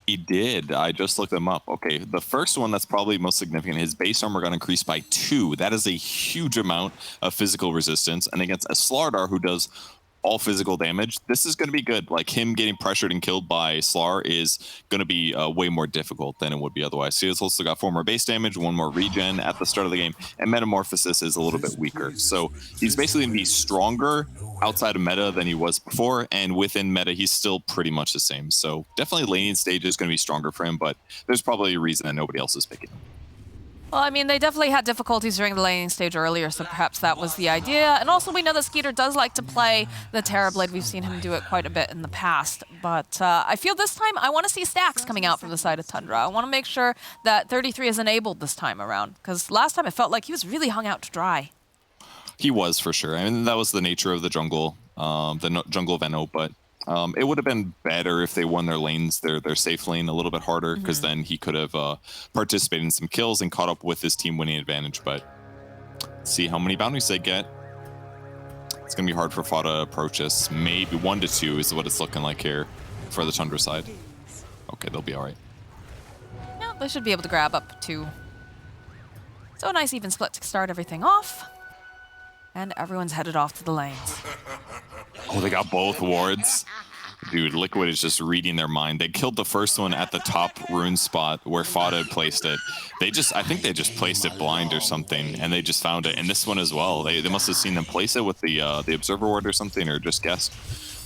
He did. I just looked them up. Okay, the first one that's probably most significant, his base armor got increased by 2. That is a huge amount of physical resistance. And against a Slardar who does all physical damage, this is going to be good. Like, him getting pressured and killed by Slar is going to be way more difficult than it would be otherwise. He has also got 4 more base damage, 1 more regen at the start of the game, and Metamorphosis is a little bit weaker. So he's basically going to be stronger outside of meta than he was before, and within meta, he's still pretty much the same. So definitely laning stage is going to be stronger for him, but there's probably a reason that nobody else is picking him. Well, I mean, they definitely had difficulties during the laning stage earlier, so perhaps that was the idea. And also, we know that Skeeter does like to play the Terrorblade. We've seen him do it quite a bit in the past. But I feel this time I want to see stacks coming out from the side of Tundra. I want to make sure that 33 is enabled this time around, because last time it felt like he was really hung out to dry. He was, for sure. I mean, that was the nature of the jungle, jungle Veno, but it would have been better if they won their lanes, their safe lane a little bit harder, because then he could have participated in some kills and caught up with his team winning advantage. But see how many bounties they get. It's going to be hard for Fa to approach us. Maybe 1 to 2 is what it's looking like here for the Tundra side. Okay, they'll be all right. Yeah, they should be able to grab up 2. So a nice even split to start everything off. And everyone's headed off to the lanes. Oh, they got both wards. Dude, Liquid is just reading their mind. They killed the first one at the top rune spot where Fada had placed it. I think they just placed it blind or something, and they just found it. And this one as well. They must have seen them place it with the observer ward or something, or just guessed.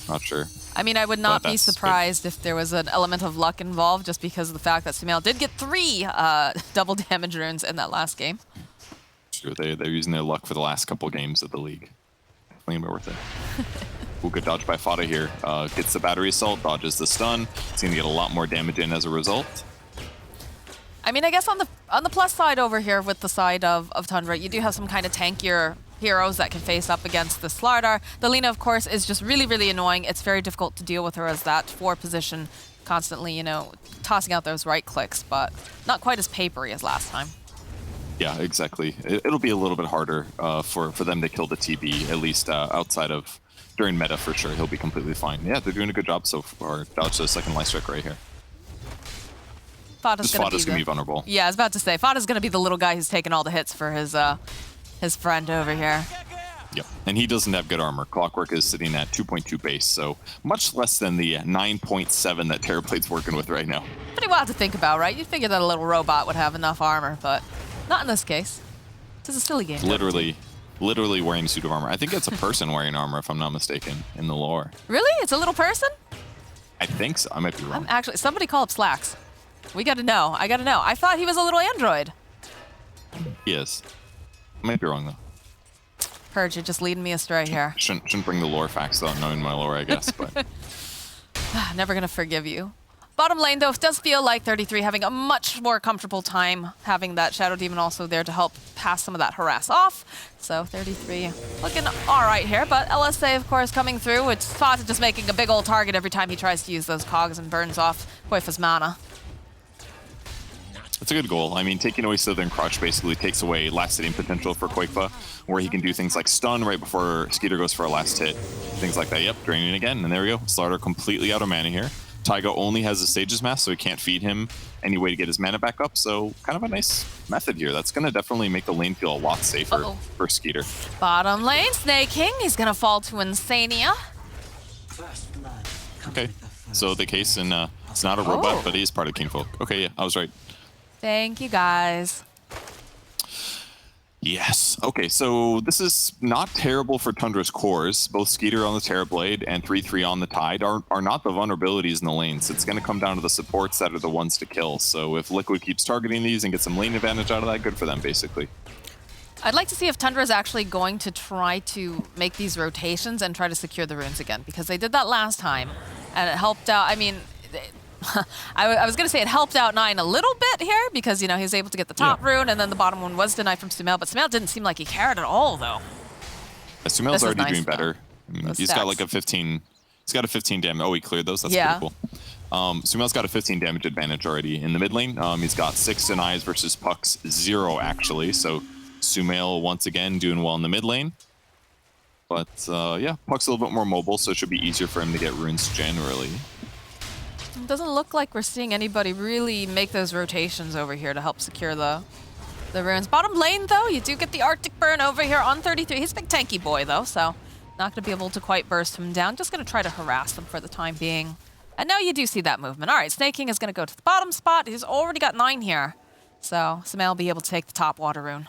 Not sure. I mean, I would not be surprised if there was an element of luck involved, just because of the fact that Sumail did get 3 double damage runes in that last game. Sure, they're using their luck for the last couple games of the league. Definitely worth it. Ooh, good dodge by Fada here. Gets the battery assault, dodges the stun. He's going to get a lot more damage in as a result. I mean, I guess on the plus side over here with the side of Tundra, you do have some kind of tankier heroes that can face up against the Slardar. The Lina, of course, is just really, really annoying. It's very difficult to deal with her as that 4 position, constantly, you know, tossing out those right clicks, but not quite as papery as last time. Yeah, exactly. It'll be a little bit harder for them to kill the TB, at least outside of during meta for sure. He'll be completely fine. Yeah, they're doing a good job so far. Dodge the second life strike right here. Fada's gonna be vulnerable. Yeah, I was about to say, Fada's gonna be the little guy who's taking all the hits for his friend over here. Yep, and he doesn't have good armor. Clockwork is sitting at 2.2 base, so much less than the 9.7 that Terrorblade's working with right now. Pretty wild to think about, right? You'd figure that a little robot would have enough armor, but not in this case. This is a silly game. Literally wearing a suit of armor. I think it's a person wearing armor, if I'm not mistaken, in the lore. Really? It's a little person? I think so. I might be wrong. Actually, somebody call up Slacks. We gotta know. I gotta know. I thought he was a little android. He is. I might be wrong, though. Purge, you're just leading me astray here. Shouldn't bring the lore facts, though, knowing my lore, I guess. But never gonna forgive you. Bottom lane, though, does feel like 33 having a much more comfortable time having that Shadow Demon also there to help pass some of that harass off. So 33 looking all right here, but LSA, of course, coming through, which Fata just making a big old target every time he tries to use those cogs and burns off Koifa's mana. It's a good goal. I mean, taking away Southern Crotch basically takes away last hitting potential for Koifa, where he can do things like stun right before Skeeter goes for a last hit. Things like that. Yep, draining again, and there we go. Slardar completely out of mana here. Taiga only has a Sage's Mask, so he can't feed him any way to get his mana back up, so kind of a nice method here. That's going to definitely make the lane feel a lot safer for Skeeter. Bottom lane, Snake King. He's going to fall to Insania. Okay, so the case in it's not a robot, but he is part of Kingfolk. Okay, yeah, I was right. Thank you, guys. Yes. Okay, so this is not terrible for Tundra's cores. Both Skeeter on the Terrorblade and 3-3 on the Tide are not the vulnerabilities in the lanes. It's going to come down to the supports that are the ones to kill. So if Liquid keeps targeting these and gets some lane advantage out of that, good for them, basically. I'd like to see if Tundra is actually going to try to make these rotations and try to secure the runes again, because they did that last time, and it helped out. I mean, I was going to say it helped out Nine a little bit here because, you know, he was able to get the top rune, and then the bottom one was denied from Sumail, but Sumail didn't seem like he cared at all, though. Sumail's already doing better. He's got like a 15... He's got a 15 damage. Oh, he cleared those? That's pretty cool. Sumail's got a 15 damage advantage already in the mid lane. He's got 6 denies versus Puck's 0, actually. So Sumail, once again, doing well in the mid lane. But, yeah, Puck's a little bit more mobile, so it should be easier for him to get runes generally. It doesn't look like we're seeing anybody really make those rotations over here to help secure the ruins. Bottom lane, though, you do get the Arctic Burn over here on 33. He's a big tanky boy, though, so not going to be able to quite burst him down. Just going to try to harass him for the time being. And now you do see that movement. All right, Snake King is going to go to the bottom spot. He's already got 9 here. So Sumail will be able to take the top water rune.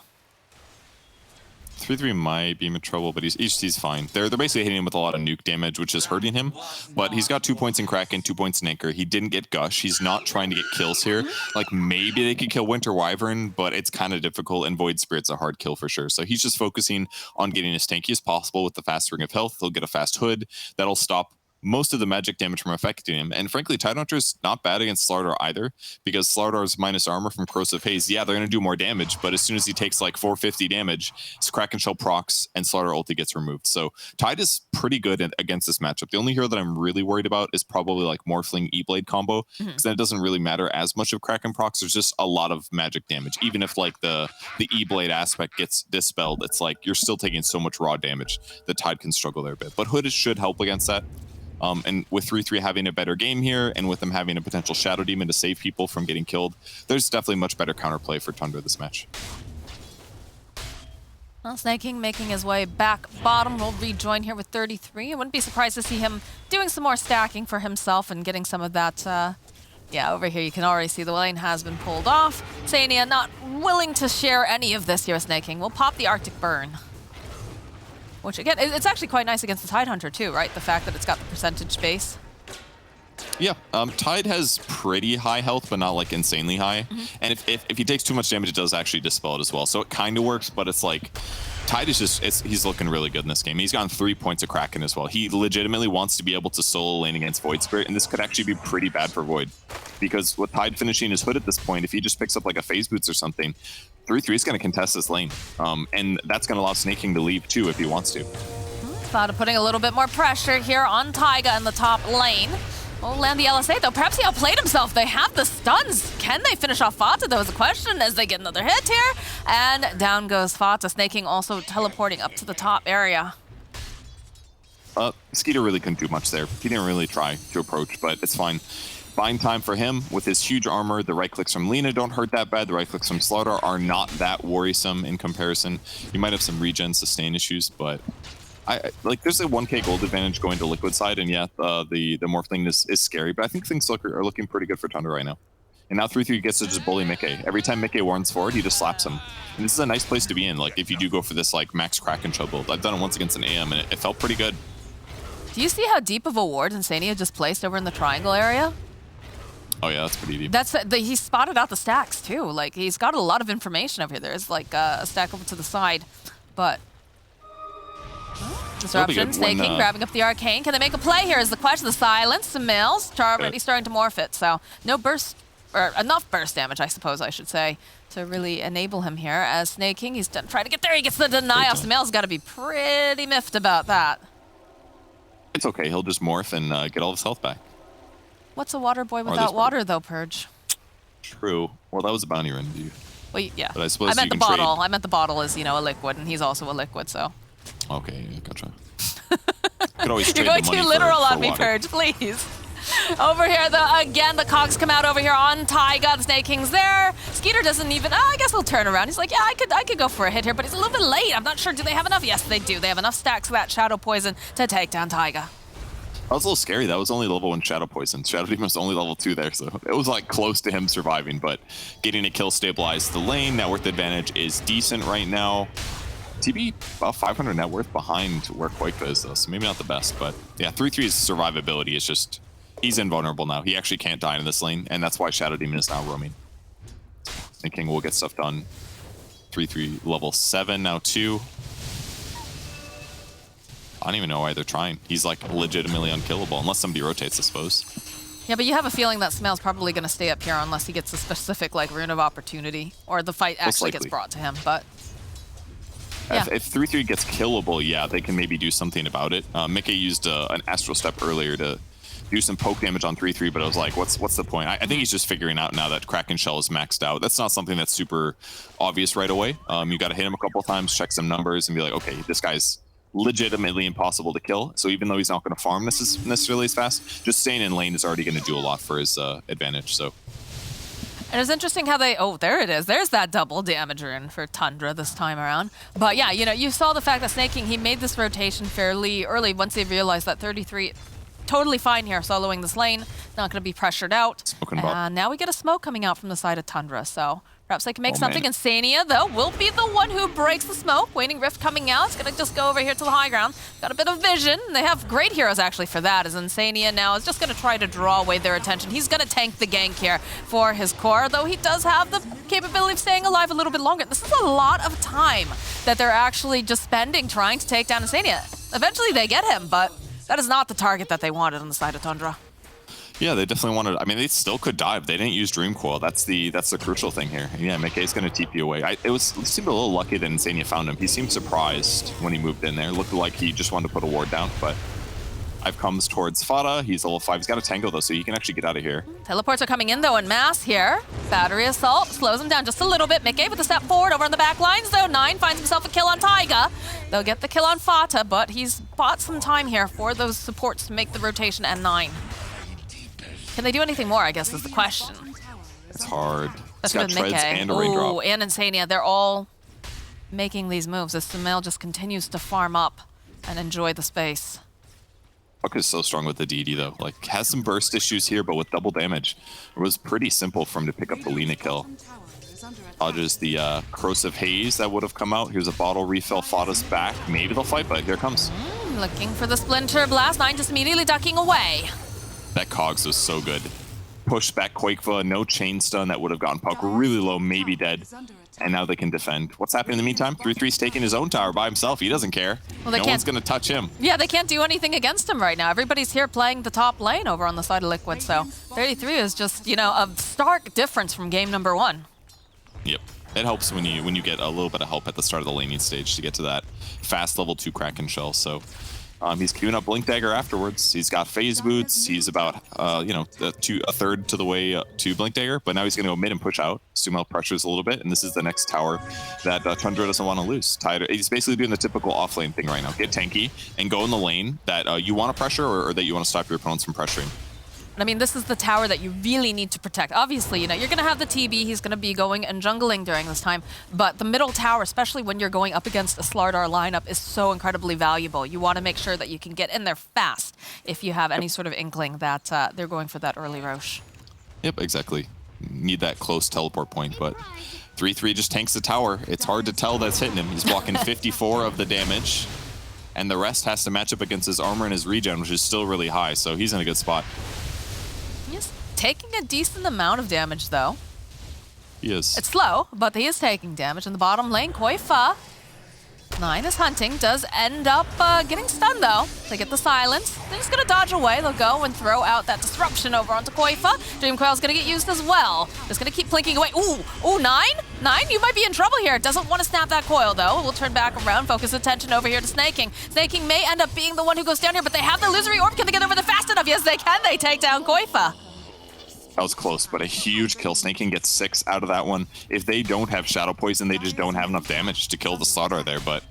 3-3 might be in trouble, but he's fine. They're basically hitting him with a lot of nuke damage, which is hurting him. But he's got 2 points in Kraken, 2 points in Anchor. He didn't get Gush. He's not trying to get kills here. Like, maybe they could kill Winter Wyvern, but it's kind of difficult, and Void Spirit's a hard kill for sure. So he's just focusing on getting as tanky as possible with the fast Ring of Health. He'll get a fast Hood. That'll stop most of the magic damage from affecting him. And frankly, Tidehunter's not bad against Slardar either, because Slardar's minus armor from Corrosive Haze, yeah, they're going to do more damage, but as soon as he takes like 450 damage, his Kraken Shell procs and Slardar ulti gets removed. So Tide is pretty good against this matchup. The only hero that I'm really worried about is probably like Morphling E-Blade combo, because then it doesn't really matter as much of Kraken procs. There's just a lot of magic damage. Even if like the E-Blade aspect gets dispelled, it's like you're still taking so much raw damage that Tide can struggle there a bit. But Hood should help against that. And with 3-3 having a better game here, and with them having a potential Shadow Demon to save people from getting killed, there's definitely much better counterplay for Tundra this match. Well, Snake King making his way back bottom. Will rejoin here with 33. I wouldn't be surprised to see him doing some more stacking for himself and getting some of that. Yeah, over here you can already see the lane has been pulled off. Sania not willing to share any of this here, Snake King. We'll pop the Arctic Burn. Which, again, it's actually quite nice against the Tidehunter, too, right? The fact that it's got the percentage base. Yeah, Tide has pretty high health, but not, like, insanely high. And if he takes too much damage, it does actually dispel it as well. So it kind of works, but it's like... Tide is just... he's looking really good in this game. He's gotten 3 points of Kraken as well. He legitimately wants to be able to solo lane against Void Spirit, and this could actually be pretty bad for Void. Because with Tide finishing his Hood at this point, if he just picks up, like, a Phase Boots or something... 3-3 is going to contest this lane, and that's going to allow Snake King to leave too if he wants to. Thought of putting a little bit more pressure here on Taiga in the top lane. Will land the LSA though. Perhaps he outplayed himself. They have the stuns. Can they finish off Fata? That was a question as they get another hit here. And down goes Fata. Snake King also teleporting up to the top area. Skeeter really couldn't do much there. He didn't really try to approach, but it's fine. Buying time for him with his huge armor. The right clicks from Lina don't hurt that bad. The right clicks from Slardar are not that worrisome in comparison. You might have some regen sustain issues, but like there's a 1k gold advantage going to liquid side, and yeah, the Morphling is scary, but I think things are looking pretty good for Tundra right now. And now 3-3 gets to just bully Mickey. Every time Mickey warns forward, he just slaps him. And this is a nice place to be in, like if you do go for this like max Kraken Shell build. I've done it once against an AM, and it felt pretty good. Do you see how deep of a ward Insania just placed over in the triangle area? Oh yeah, that's pretty deep. He spotted out the stacks too. Like he's got a lot of information over here. There's like a stack over to the side, but disruption. Snake King grabbing up the arcane. Can they make a play here? Is the question. The silence. Some mills. Char already starting to morph it. So no burst or enough burst damage, I suppose I should say, to really enable him here. As Snake King, he's trying to get there. He gets the deny off. Sumail's got to be pretty miffed about that. It's okay. He'll just morph and get all his health back. What's a water boy without water, though, Purge? True. Well, that was a bounty run, dude. Well, yeah. But I suppose I meant you the can bottle. trade. I meant the bottle is, you know, a liquid, and he's also a liquid, so. Okay, yeah, gotcha. Could always You're trade going too literal on me, Purge, please. Over here, again, the cogs come out over here on Taiga. The Snake King's there. Skeeter doesn't even, I guess he'll turn around. He's like, yeah, I could go for a hit here, but he's a little bit late. I'm not sure. Do they have enough? Yes, they do. They have enough stacks of that Shadow Poison to take down Taiga. That was a little scary. That was only level 1 Shadow Poison. Shadow Demon was only level 2 there, so it was like close to him surviving, but getting a kill stabilized the lane. Net worth advantage is decent right now. TB about 500 net worth behind where Quake is though, so maybe not the best, but yeah, 3-3's survivability is just, he's invulnerable now. He actually can't die in this lane, and that's why Shadow Demon is now roaming. Snake King will get stuff done. 3-3 level 7 now 2. I don't even know why they're trying. He's like legitimately unkillable, unless somebody rotates, I suppose. Yeah, but you have a feeling that Sumail's probably going to stay up here unless he gets a specific like rune of opportunity, or the fight actually gets brought to him, but... Yeah. If 3-3 gets killable, yeah, they can maybe do something about it. Mickey used an Astral Step earlier to do some poke damage on 3-3, but I was like, what's the point? I think he's just figuring out now that Kraken Shell is maxed out. That's not something that's super obvious right away. You got to hit him a couple times, check some numbers, and be like, okay, this guy's legitimately impossible to kill. So even though he's not going to farm necessarily as fast, just staying in lane is already going to do a lot for his advantage. So. And it's interesting how they, oh, there it is. There's that double damager in for Tundra this time around. But yeah, you know, you saw the fact that Snaking, he made this rotation fairly early once they realized that 33 totally fine here soloing this lane, not going to be pressured out. And now we get a smoke coming out from the side of Tundra, so perhaps they can make something. Man. Insania, though, will be the one who breaks the smoke. Waning Rift coming out. It's going to just go over here to the high ground. Got a bit of vision. They have great heroes, actually, for that, as Insania now is just going to try to draw away their attention. He's going to tank the gank here for his core, though he does have the capability of staying alive a little bit longer. This is a lot of time that they're actually just spending trying to take down Insania. Eventually, they get him, but that is not the target that they wanted on the side of Tundra. Yeah, they definitely wanted. I mean, they still could dive. They didn't use Dream Coil. That's the crucial thing here. And yeah, McKay's going to TP away. It seemed a little lucky that Insania found him. He seemed surprised when he moved in there. Looked like he just wanted to put a ward down, but I've comes towards Fada. He's level 5. He's got a tango though, so he can actually get out of here. Teleports are coming in though en masse here. Battery assault slows him down just a little bit. Mickey with a step forward over on the back lines though. 9 finds himself a kill on Taiga. They'll get the kill on Fata, but he's bought some time here for those supports to make the rotation at 9. Can they do anything more, I guess, is the question. It's hard. That's got treads and a raindrop. Ooh, and Insania, they're all making these moves as Sumail just continues to farm up and enjoy the space. Puck is so strong with the DD though. Like, has some burst issues here, but with double damage, it was pretty simple for him to pick up the Lina kill. Dodges the corrosive haze that would have come out. Here's a bottle refill. Fada's back. Maybe they'll fight, but here it comes. Looking for the Splinter Blast. 9 just immediately ducking away. That Cogs was so good. Push back Quakeva, no chain stun that would have gotten Puck really low, maybe dead. And now they can defend. What's happening in the meantime? 3-3's taking his own tower by himself. He doesn't care. Well, no one's going to touch him. Yeah, they can't do anything against him right now. Everybody's here playing the top lane over on the side of Liquid. So 33 is just, you know, a stark difference from game number 1. Yep. It helps when you get a little bit of help at the start of the laning stage to get to that fast level 2 Kraken shell. So he's queuing up Blink Dagger afterwards. He's got phase boots. He's about a third to the way to Blink Dagger, but now he's going to go mid and push out. Sumail pressures a little bit, and this is the next tower that Tundra doesn't want to lose. He's basically doing the typical off lane thing right now. Get tanky and go in the lane that you want to pressure or that you want to stop your opponents from pressuring. I mean, this is the tower that you really need to protect. Obviously, you know, you're going to have the TB. He's going to be going and jungling during this time. But the middle tower, especially when you're going up against a Slardar lineup, is so incredibly valuable. You want to make sure that you can get in there fast if you have any sort of inkling that they're going for that early Rosh. Yep, exactly. Need that close teleport point, but 3-3 just tanks the tower. It's hard to tell that's hitting him. He's blocking 54 of the damage, and the rest has to match up against his armor and his regen, which is still really high, so he's in a good spot. He's taking a decent amount of damage, though. He is. It's slow, but he is taking damage. In the bottom lane, Koifa. 9 is hunting, does end up getting stunned, though. They get the silence. They're just going to dodge away. They'll go and throw out that disruption over onto Koifa. Dream Coil's going to get used as well. Just going to keep blinking away. Ooh, 9? 9, you might be in trouble here. Doesn't want to snap that coil, though. We'll turn back around, focus attention over here to Snaking. Snaking may end up being the one who goes down here, but they have the illusory orb. Can they get over there fast enough? Yes, they can. They take down Koifa. That was close, but a huge kill. Snaking gets 6 out of that one. If they don't have Shadow Poison, they just don't have enough damage to kill the Slardar there, but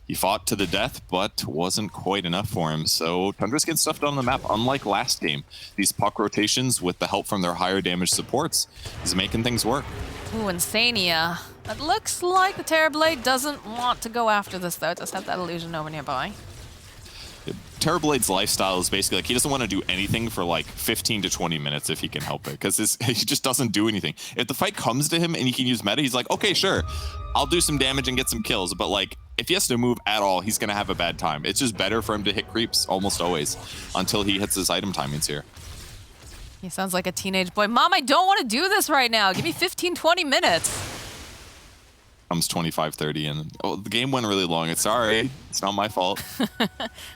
he fought to the death, but wasn't quite enough for him. So Tundra's getting stuff done on the map, unlike last game. These puck rotations, with the help from their higher damage supports, is making things work. Ooh, Insania. It looks like the Terrorblade doesn't want to go after this, though. It does have that illusion over nearby. Terrorblade's lifestyle is basically like he doesn't want to do anything for like 15 to 20 minutes if he can help it, because he just doesn't do anything. If the fight comes to him and he can use meta, he's like, okay, sure, I'll do some damage and get some kills, but like if he has to move at all, he's going to have a bad time. It's just better for him to hit creeps almost always until he hits his item timings here. He sounds like a teenage boy. Mom, I don't want to do this right now. Give me 15, 20 minutes. Comes 25-30 and the game went really long. It's sorry. It's not my fault.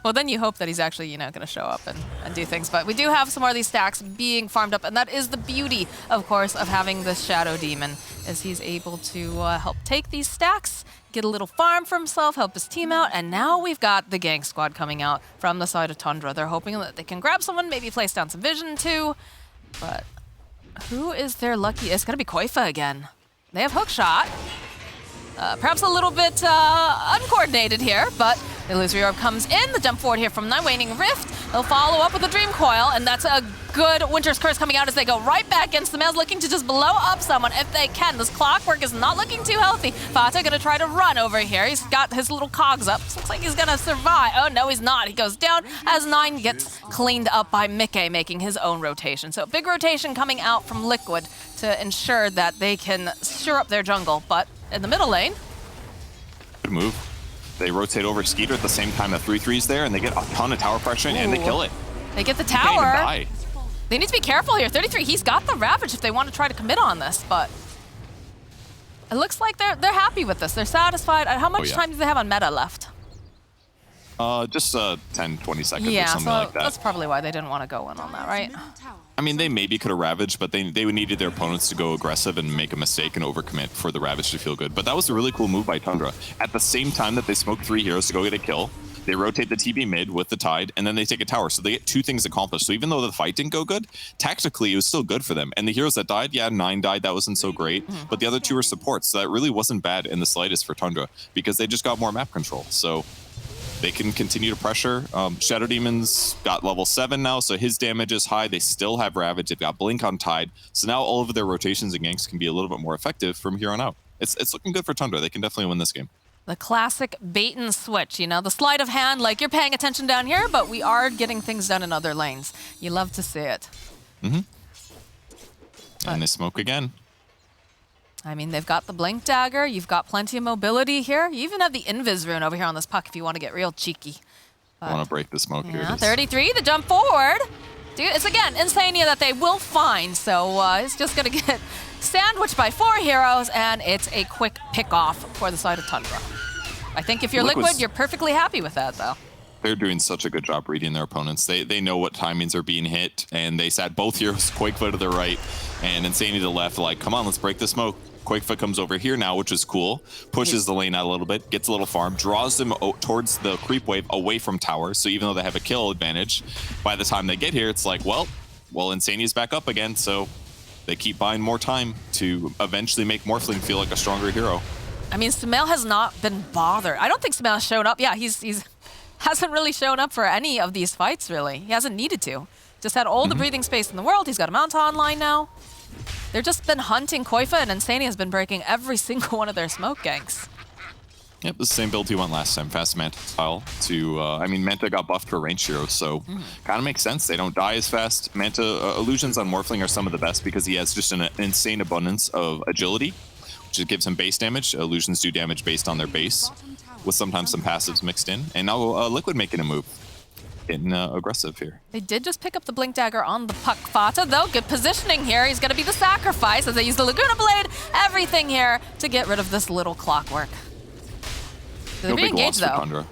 Well, then you hope that he's actually, you know, going to show up and do things. But we do have some more of these stacks being farmed up, and that is the beauty, of course, of having this Shadow Demon, is he's able to help take these stacks, get a little farm for himself, help his team out, and now we've got the gank squad coming out from the side of Tundra. They're hoping that they can grab someone, maybe place down some vision too, but who is their lucky? It's going to be Koifa again. They have hook shot. Perhaps a little bit uncoordinated here, but The illusory orb comes in, the jump forward here from Nine, Waning Rift. They'll follow up with the Dream Coil, and that's a good Winter's Curse coming out as they go right back in. Sumail's looking to just blow up someone if they can. This clockwork is not looking too healthy. Fata gonna try to run over here. He's got his little cogs up. Looks like he's gonna survive. Oh no, he's not. He goes down as Nine gets cleaned up by Mickey, making his own rotation. So big rotation coming out from Liquid to ensure that they can sure up their jungle. But in the middle lane, good move. They rotate over Skeeter at the same time the 3-3's there, and they get a ton of tower pressure, and they kill it. They get the They can't even tower. die. They need to be careful here. 33, he's got the Ravage if they want to try to commit on this, but it looks like they're happy with this. They're satisfied. How much time do they have on meta left? Just 10, 20 seconds or Yeah, something so like that. that's probably why they didn't want to go in on that, right? I mean, they maybe could have ravaged, but they needed their opponents to go aggressive and make a mistake and overcommit for the ravage to feel good. But that was a really cool move by Tundra. At the same time that they smoke 3 heroes to go get a kill, they rotate the TB mid with the Tide, and then they take a tower. So they get 2 things accomplished. So even though the fight didn't go good, tactically it was still good for them. And the heroes that died, yeah, 9 died, that wasn't so great. But the other 2 were supports, so that really wasn't bad in the slightest for Tundra because they just got more map control. So they can continue to pressure. Shadow Demon's got level 7 now, so his damage is high. They still have Ravage. They've got Blink on Tide. So now all of their rotations and ganks can be a little bit more effective from here on out. It's looking good for Tundra. They can definitely win this game. The classic bait and switch, you know, the sleight of hand, like you're paying attention down here, but we are getting things done in other lanes. You love to see it. And they smoke again. I mean, they've got the Blink Dagger. You've got plenty of mobility here. You even have the Invis Rune over here on this puck if you want to get real cheeky. I want to break the smoke here. Yeah, 33, the jump forward. Dude, it's again Insania that they will find, so it's just going to get sandwiched by 4 heroes, and it's a quick pick-off for the side of Tundra. I think if you're Liquid, you're perfectly happy with that, though. They're doing such a good job reading their opponents. They know what timings are being hit, and they sat both heroes, Quakefoot to the right and Insania to the left, like, come on, let's break the smoke. Quakefoot comes over here now, which is cool. Pushes the lane out a little bit, gets a little farm, draws them towards the creep wave away from tower. So even though they have a kill advantage, by the time they get here, it's like, well, Insania's back up again. So they keep buying more time to eventually make Morphling feel like a stronger hero. I mean, Sumail has not been bothered. I don't think Sumail has shown up. Yeah, he's hasn't really shown up for any of these fights, really. He hasn't needed to. Just had all the breathing space in the world. He's got a Mount online now. They've just been hunting Koifa, and Insania has been breaking every single one of their smoke ganks. Yep, the same build he went last time, fast Manta style. I mean, Manta got buffed for range hero, so kind of makes sense. They don't die as fast. Manta illusions on Morphling are some of the best because he has just an insane abundance of agility, which gives him base damage. Illusions do damage based on their base, with sometimes some passives mixed in. And now Liquid making a move. Getting aggressive here. They did just pick up the Blink Dagger on the puck. Fata, though, good positioning here. He's going to be the sacrifice as they use the Laguna Blade, everything here to get rid of this little clockwork. They're being engaged, though.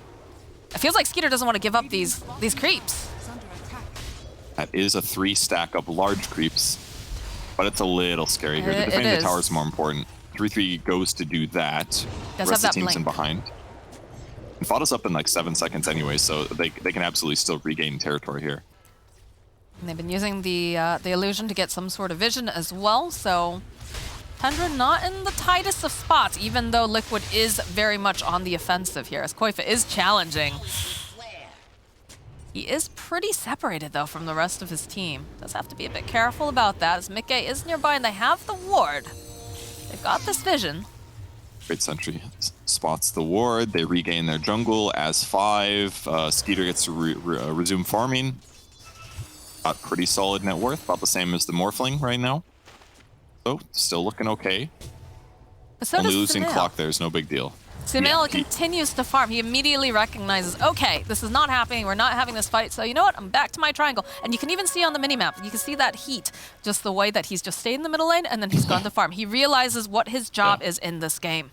It feels like Skeeter doesn't want to give up these creeps. That is a 3 stack of large creeps, but it's a little scary here. Defending the tower is more important. 3-3 goes to do that. Does the rest have of the that team's in blink. behind. And Fata's up in like 7 seconds anyway, so they can absolutely still regain territory here. And they've been using the illusion to get some sort of vision as well, so Tundra not in the tightest of spots, even though Liquid is very much on the offensive here, as Koifa is challenging. He is pretty separated, though, from the rest of his team. Does have to be a bit careful about that, as Mickey is nearby and they have the ward. They've got this vision. Great sentry spots the ward. They regain their jungle as 5. Skeeter gets to resume farming. Got pretty solid net worth, about the same as the Morphling right now. So still looking okay. But so Only does losing Sumail. clock there is no big deal. Sumail continues to farm. He immediately recognizes, okay, this is not happening. We're not having this fight. So you know what? I'm back to my triangle. And you can even see on the minimap, you can see that heat, just the way that he's just stayed in the middle lane and then he's gone to farm. He realizes what his job is in this game.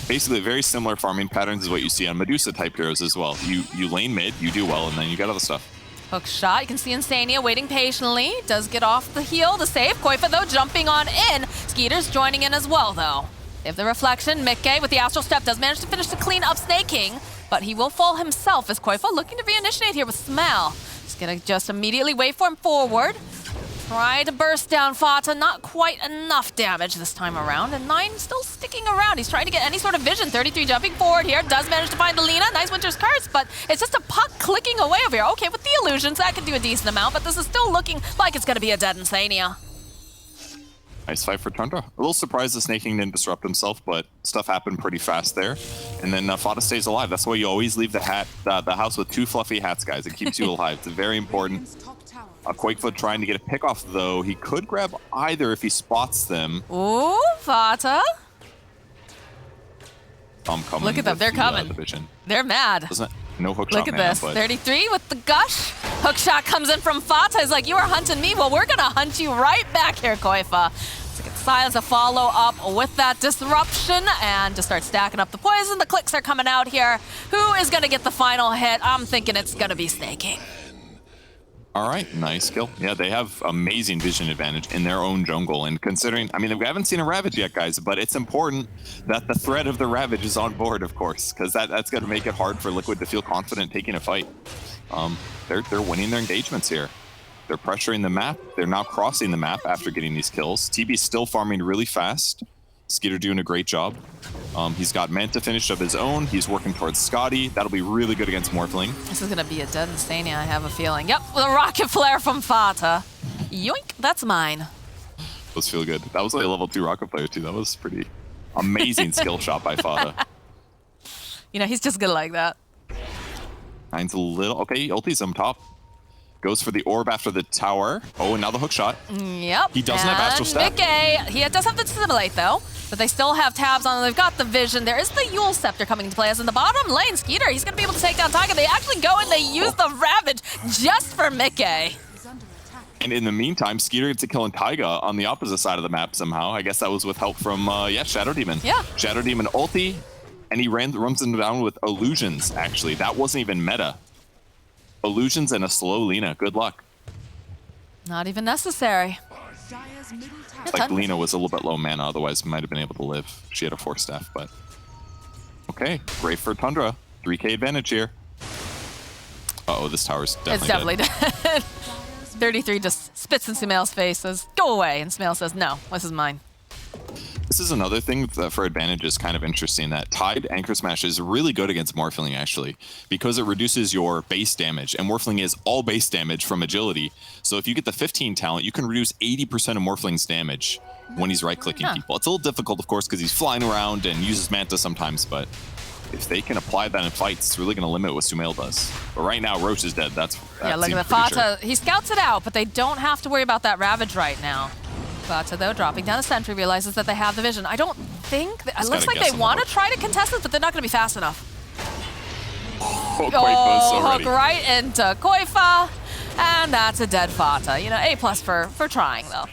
Basically, very similar farming patterns is what you see on Medusa type heroes as well. You lane mid, you do well, and then you get other stuff. Hook shot. You can see Insania waiting patiently. Does get off the heel to save. Koifa, though, jumping on in. Skeeter's joining in as well, though. They have the reflection. Mickey with the Astral Step does manage to finish the clean up Snake King, but he will fall himself as Koifa looking to reinitiate here with Sumail. He's going to just immediately wait for him forward. Try to burst down Fata, not quite enough damage this time around, and 9 still sticking around. He's trying to get any sort of vision. 33 jumping forward here, does manage to find the Lina. Nice Winter's Curse, but it's just a puck clicking away over here. Okay, with the illusions, that can do a decent amount, but this is still looking like it's gonna be a dead Insania. Nice fight for Tundra. A little surprised the Snake King didn't disrupt himself, but stuff happened pretty fast there. And then Fata stays alive. That's why you always leave the house with 2 fluffy hats, guys. It keeps you alive. It's very important. Quakefoot trying to get a pick off, though. He could grab either if he spots them. Ooh, Fata. I'm coming. Look at them. They're coming. They're mad. Doesn't it? No hook Look shot, at this. 33 with the gush. Hook shot comes in from Fata. He's like, you are hunting me. Well, we're going to hunt you right back here, Koifa. So get Silence to follow up with that disruption and to start stacking up the poison. The clicks are coming out here. Who is going to get the final hit? I'm thinking it's going to be Snake King. All right, nice kill. Yeah, they have amazing vision advantage in their own jungle. And considering, I mean, we haven't seen a Ravage yet, guys, but it's important that the threat of the Ravage is on board, of course, because that's going to make it hard for Liquid to feel confident taking a fight. They're winning their engagements here. They're pressuring the map. They're now crossing the map after getting these kills. TB's still farming really fast. Skeeter doing a great job. He's got Manta finished of his own. He's working towards Scotty. That'll be really good against Morphling. This is going to be a dead Insania, I have a feeling. Yep, with a rocket flare from Fata. Yoink, that's mine. Those feel good. That was like a level 2 rocket flare too. That was pretty amazing skill shot by Fata. You know, he's just good like that. Nine's a little... Okay, ulti's him top. Goes for the orb after the tower. Oh, and now the hook shot. Yep. He doesn't have Astral Step. Mickey, he does have the Dissimulate, though. But they still have tabs on them. They've got the vision. There is the Yule Scepter coming into play. As in the bottom lane, Skeeter, he's going to be able to take down Tiger. They actually go and they use the Ravage just for Mickey. And in the meantime, Skeeter gets a kill on Taiga on the opposite side of the map somehow. I guess that was with help from, Shadow Demon. Yeah. Shadow Demon ulti, and he runs him down with Illusions, actually. That wasn't even meta. Illusions and a slow Lina. Good luck. Not even necessary. Like Lina was a little bit low mana, otherwise might have been able to live. She had a 4 staff, but... Okay, great for Tundra. 3k advantage here. Uh-oh, this tower's definitely dead. 33 just spits in Sumail's face, says, go away. And Sumail says, no, this is mine. This is another thing that for advantage is kind of interesting, that Tide Anchor Smash is really good against Morphling, actually, because it reduces your base damage, and Morphling is all base damage from agility. So if you get the 15 talent, you can reduce 80% of Morphling's damage when he's right-clicking people. It's a little difficult, of course, because he's flying around and uses Manta sometimes, but if they can apply that in fights, it's really going to limit what Sumail does. But right now, Roche is dead. That yeah, look at the Fata. He scouts it out, but they don't have to worry about that Ravage right now. Fata, though, dropping down the sentry, realizes that they have the vision. I don't think... It looks like they want to try to contest it, but they're not going to be fast enough. Hook right into Koifa, and that's a dead Fata. You know, A+ for trying, though.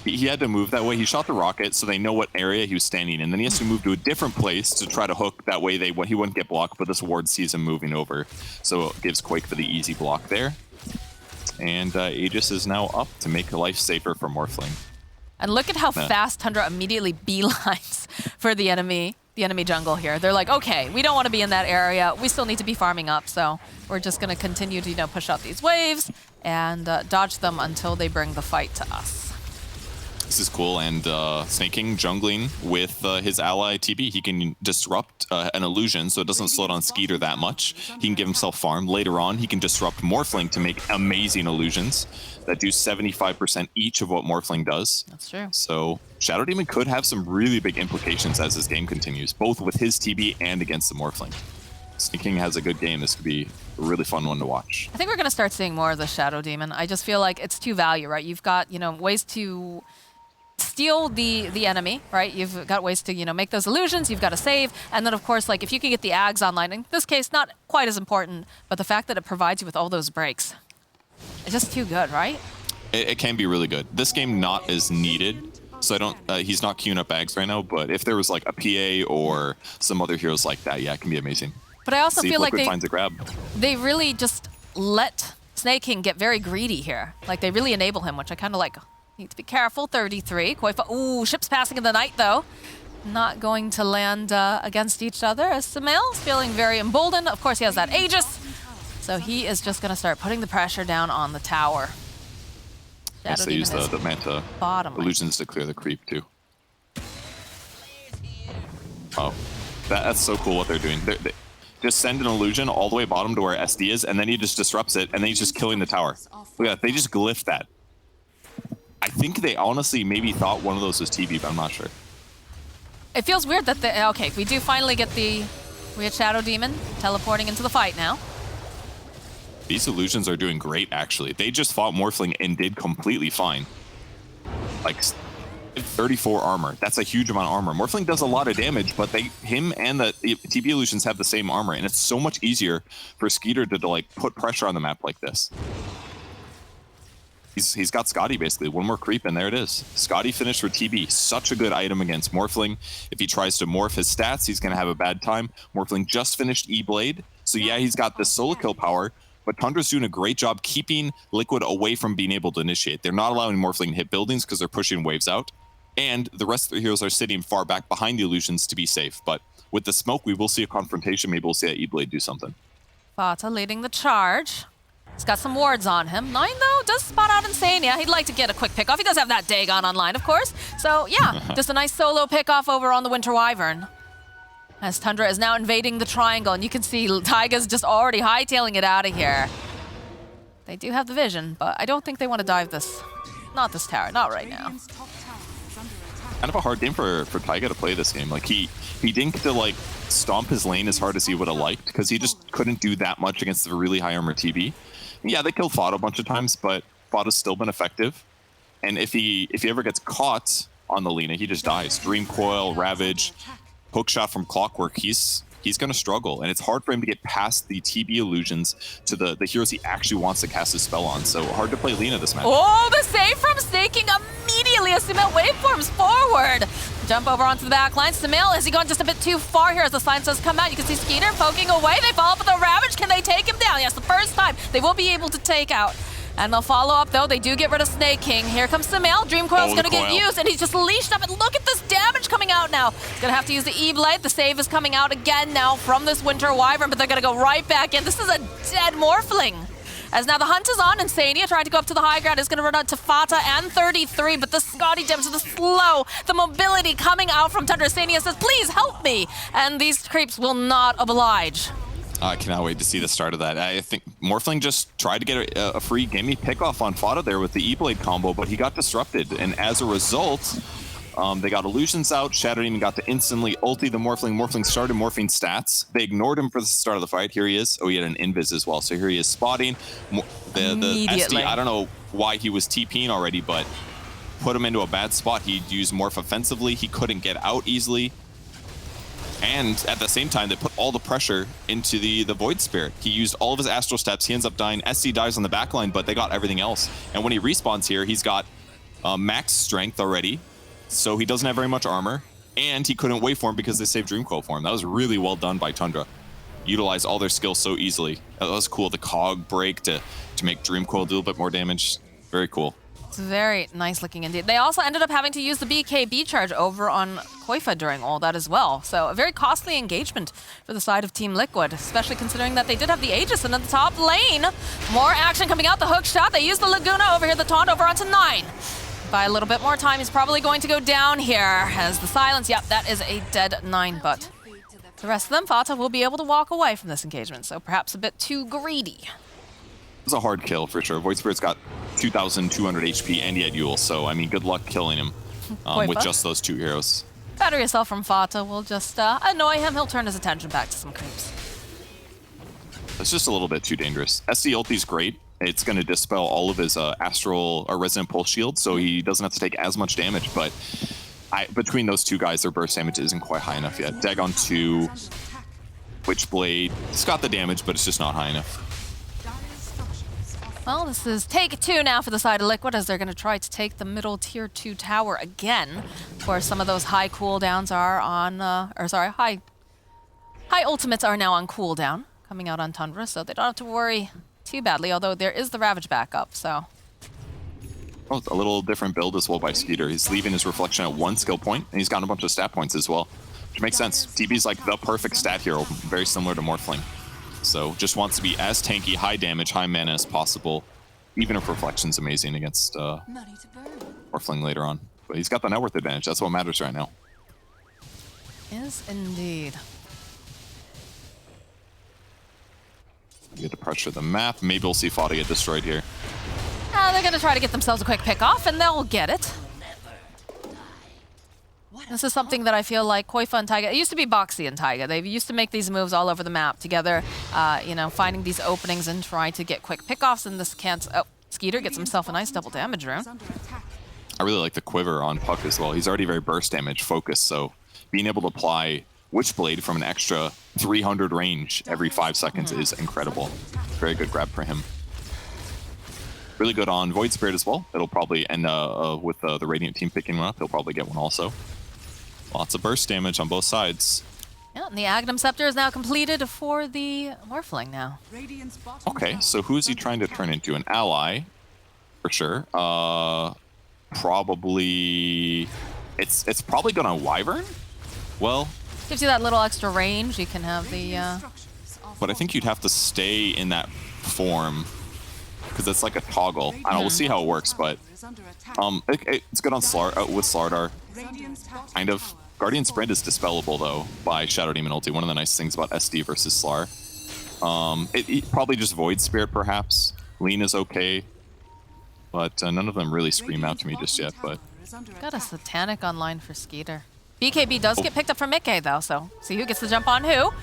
He had to move that way. He shot the rocket, so they know what area he was standing in. Then he has to move to a different place to try to hook. That way he wouldn't get blocked, but this ward sees him moving over. So it gives Quake for the easy block there. And Aegis is now up to make life safer for Morphling. And look at how fast Tundra immediately beelines for the enemy jungle here. They're like, okay, we don't want to be in that area. We still need to be farming up, so we're just going to continue to, you know, push out these waves and dodge them until they bring the fight to us. This is cool, and Snake King jungling with his ally TB. He can disrupt an illusion, so it doesn't slow down Skeeter that much. He can give himself farm. Later on, he can disrupt Morphling to make amazing illusions that do 75% each of what Morphling does. That's true. So Shadow Demon could have some really big implications as this game continues, both with his TB and against the Morphling. Snake King has a good game. This could be a really fun one to watch. I think we're going to start seeing more of the Shadow Demon. I just feel like it's 2 value, right? You've got, you know, ways to steal the enemy, right? You've got ways to, you know, make those illusions, you've got to save, and then of course, like, if you can get the Ags online, in this case, not quite as important, but the fact that it provides you with all those breaks, it's just too good, right? It can be really good. This game not as needed, so I don't, he's not queuing up Ags right now, but if there was like a PA or some other heroes like that, yeah, it can be amazing. But I also feel like finds a grab. They really just let Snake King get very greedy here. Like, they really enable him, which I kind of like. Need to be careful. 33. Koifa. Ooh, ships passing in the night, though. Not going to land against each other, as Sumail's feeling very emboldened. Of course, he has that Aegis. So he is just going to start putting the pressure down on the tower. Yes, they use the Manta bottom illusions to clear the creep too. Oh, that's so cool what they're doing. They just send an illusion all the way bottom to where SD is, and then he just disrupts it, and then he's just killing the tower. Look at that, they just glyphed that. I think they honestly maybe thought one of those was TB, but I'm not sure. It feels weird that the okay, we do finally get the weird Shadow Demon teleporting into the fight now. These illusions are doing great, actually. They just fought Morphling and did completely fine. Like 34 armor. That's a huge amount of armor. Morphling does a lot of damage, but him and the TB illusions have the same armor, and it's so much easier for Skeeter to like put pressure on the map like this. He's got Scotty basically. One more creep, and there it is. Scotty finished for TB. Such a good item against Morphling. If he tries to morph his stats, he's going to have a bad time. Morphling just finished E-Blade. So yeah, he's got the solo kill power, but Tundra's doing a great job keeping Liquid away from being able to initiate. They're not allowing Morphling to hit buildings because they're pushing waves out. And the rest of the heroes are sitting far back behind the illusions to be safe. But with the smoke, we will see a confrontation. Maybe we'll see that E-Blade do something. Fata leading the charge. He's got some wards on him. Nine, though, does spot out Insania. He'd like to get a quick pickoff. He does have that Dagon online, of course. So, yeah, just a nice solo pickoff over on the Winter Wyvern. As Tundra is now invading the triangle, and you can see Taiga's just already hightailing it out of here. They do have the vision, but I don't think they want to dive this. Not this tower, not right now. Kind of a hard game for Taiga to play this game. Like, he didn't get to, like, stomp his lane as hard as he would have liked, because he just couldn't do that much against the really high armor TB. Yeah, they killed Fata a bunch of times, but Fata's still been effective. And if he ever gets caught on the Lina, he just dies. Dream Coil, Ravage, Hookshot from Clockwork, he's going to struggle. And it's hard for him to get past the TB illusions to the heroes he actually wants to cast his spell on. So hard to play Lina this match. Oh, the save from Staking immediately as Sumail waveforms forward. Jump over onto the back line. Sumail, has he gone just a bit too far here as the sign says come out? You can see Skeeter poking away. They follow up with a Ravage. Can they take him down? Yes, the first time they will be able to take out. And they'll follow up, though. They do get rid of Snake King. Here comes Sumail. Dream Coil's going to get used, and he's just leashed up. And look at this damage coming out now. He's going to have to use the E-Blade. The save is coming out again now from this Winter Wyvern, but they're going to go right back in. This is a dead Morphling. As now the hunt is on, Insania trying to go up to the high ground is going to run out to Fata and 33, but the Scotty damage, the slow, the mobility coming out from Tundra. Insania says, please help me, and these creeps will not oblige. I cannot wait to see the start of that. I think Morphling just tried to get a free gimme pickoff on Fata there with the E-Blade combo, but he got disrupted, and as a result, they got illusions out. Shadow Demon got to instantly ulti the Morphling. Morphling started morphing stats. They ignored him for the start of the fight. Here he is. Oh, he had an invis as well. So here he is spotting. The SD, I don't know why he was TPing already, but put him into a bad spot. He'd use morph offensively. He couldn't get out easily. And at the same time, they put all the pressure into the Void Spirit. He used all of his Astral Steps. He ends up dying. SD dies on the backline, but they got everything else. And when he respawns here, he's got max strength already. So he doesn't have very much armor, and he couldn't wait for him because they saved Dream Coil for him. That was really well done by Tundra. Utilize all their skills so easily. That was cool. The cog break to make Dream Coil do a bit more damage. Very cool. It's very nice looking indeed. They also ended up having to use the BKB charge over on Koifa during all that as well. So a very costly engagement for the side of Team Liquid, especially considering that they did have the Aegis in the top lane. More action coming out. The hook shot. They used the Laguna over here. The taunt over onto 9. By a little bit more time, he's probably going to go down here as the silence. Yep, that is a dead 9, but the rest of them, Fata will be able to walk away from this engagement, so perhaps a bit too greedy. It was a hard kill for sure. Void Spirit's got 2,200 HP and he had Yule, so I mean, good luck killing him with just those two heroes. Better yourself from Fata will just annoy him. He'll turn his attention back to some creeps. It's just a little bit too dangerous. SD ulti's great. It's going to dispel all of his Astral or Resonant Pulse shield, so he doesn't have to take as much damage, but between those two guys, their burst damage isn't quite high enough yet. Dagon 2, Witchblade, it's got the damage, but it's just not high enough. Well, this is take 2 now for the side of Liquid as they're going to try to take the middle tier 2 tower again. Of course, some of those high cooldowns are on, high ultimates are now on cooldown coming out on Tundra, so they don't have to worry too badly, although there is the Ravage backup, so. Oh, a little different build as well by Skeeter. He's leaving his reflection at 1 skill point, and he's got a bunch of stat points as well, which makes sense. TB's like the perfect stat hero, very similar to Morphling. So just wants to be as tanky, high damage, high mana as possible. even if Reflection's amazing against Morphling later on. But he's got the net worth advantage. That's what matters right now. Is indeed. You get to pressure the map. Maybe we'll see Foddy get destroyed here. They're going to try to get themselves a quick pick off, and they'll get it. This is something that I feel like Koifa and Taiga, it used to be Boxy and Taiga. They used to make these moves all over the map together, you know, finding these openings and trying to get quick pickoffs, and this can't... Oh, Skeeter gets himself a nice double damage rune. I really like the quiver on Puck as well. He's already very burst damage focused, so being able to apply Witchblade from an extra 300 range every 5 seconds is incredible. Very good grab for him. Really good on Void Spirit as well. It'll probably end with the Radiant team picking one up. He'll probably get one also. Lots of burst damage on both sides. Yeah, and the Agnum Scepter is now completed for the Morphling now. Okay, so who is he trying to turn into? An ally, for sure. Probably... It's probably gonna Wyvern? Well... Gives you that little extra range. You can have the... But I think you'd have to stay in that form, because it's like a toggle. I don't know, we'll see how it works, but... it's good on with Slardar. Kind of. Guardian Sprint is dispellable, though, by Shadow Demon ulti. One of the nice things about SD versus Slar. It probably just Void Spirit, perhaps. Lean is okay. But none of them really scream out to me just yet, but... Got a Satanic online for Skeeter. BKB does get picked up from Mickey, though, so see who gets to jump on who.